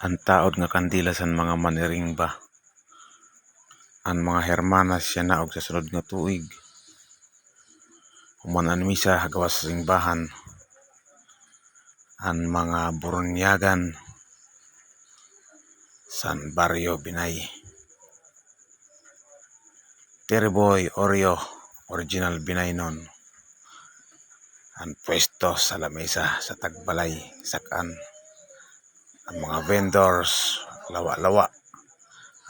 Ang taod nga kandila san mga maniringba. Ang mga hermanas siya naog sa sunod nga tuig. Human ang misa gawas sa simbahan. Ang mga burunyagan san Barrio Binay. Terboy Oreo Original Binay non. Ang pwesto sa lamesa sa Tagbalay, Sakan. Ang mga vendors, lawa-lawa.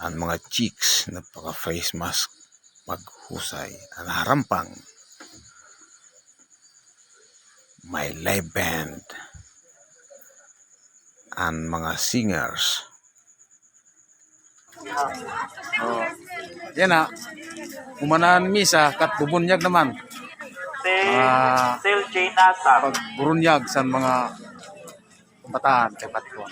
Ang mga chicks na paka-face mask, maghusay. Ang harampang. May live band. Ang mga singers. Yan na. Umanan misa kat bubunyag naman. Pagburunyag sa mga kabataan kay Patron.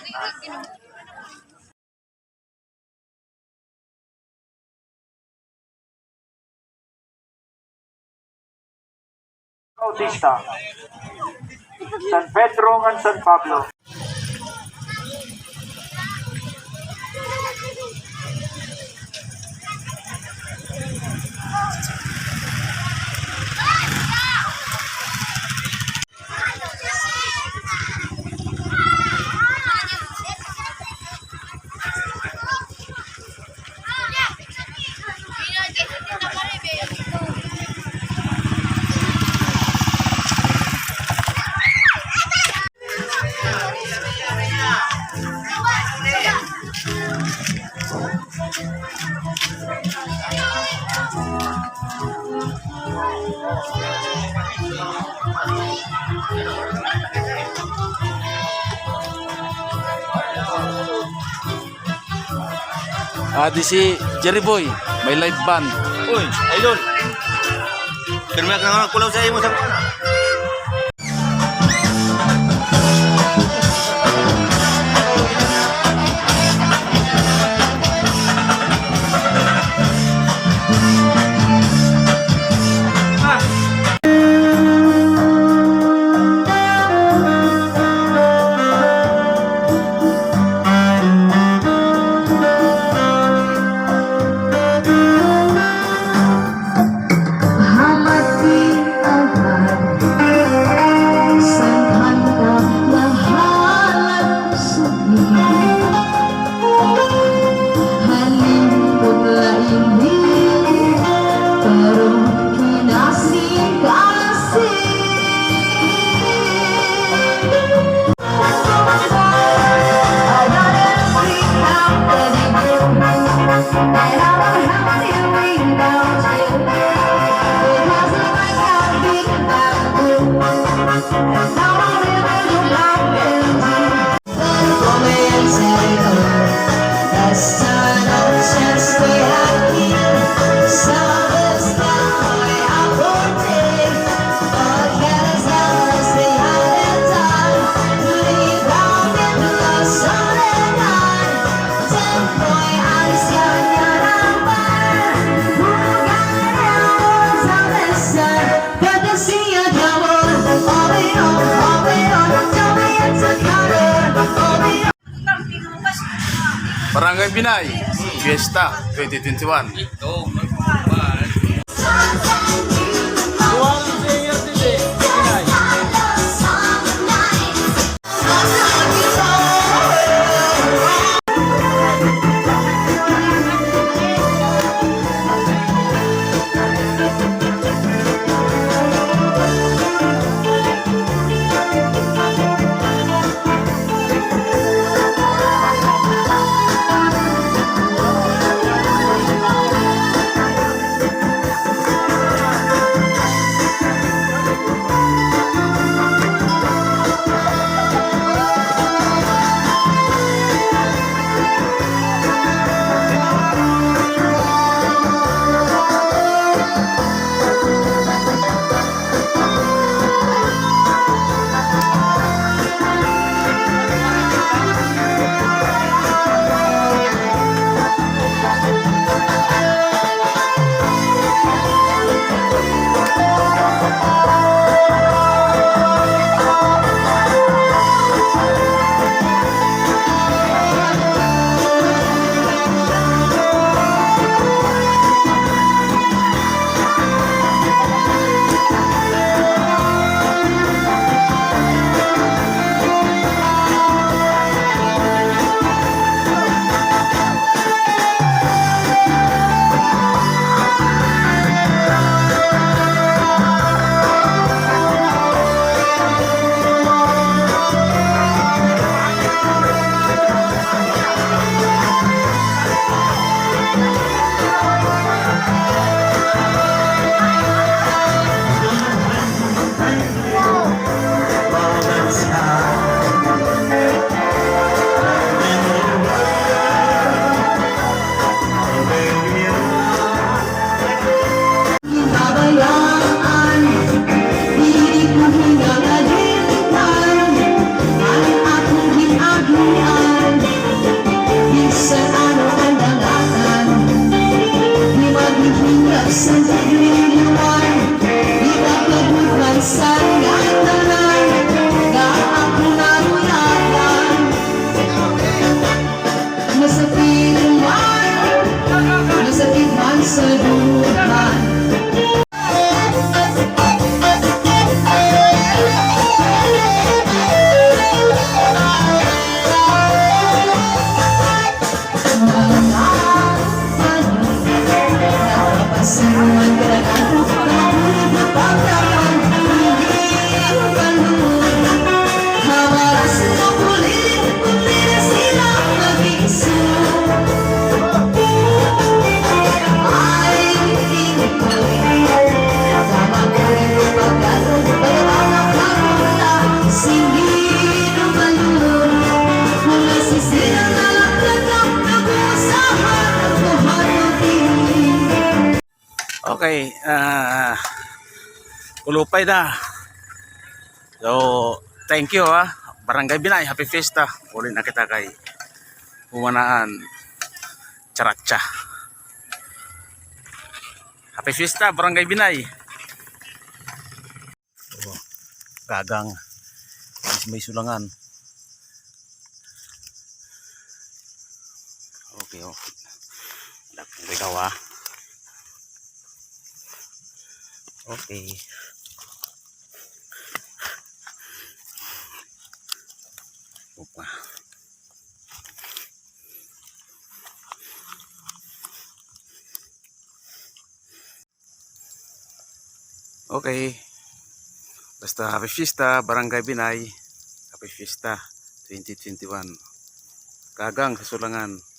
Bautista, San Pedro and San Pablo. Di si Jerry Boy, may live band. Uy, idol. Terima ka nga kulaw sa imo sa Barangay Binay, Fiesta 2021. Okay, kulupay na. So, thank you ha. Barangay Binay, happy fiesta. Uli na kita kay Humanaan Charatcha. Happy fiesta, Barangay Binay. Oh, gagang may sulangan. Okay, okay. Dapat ikaw ha. Okay. Opa. Okay. Basta happy fiesta, Barangay Binay. Happy fiesta 2021. Gagang sa sulangan.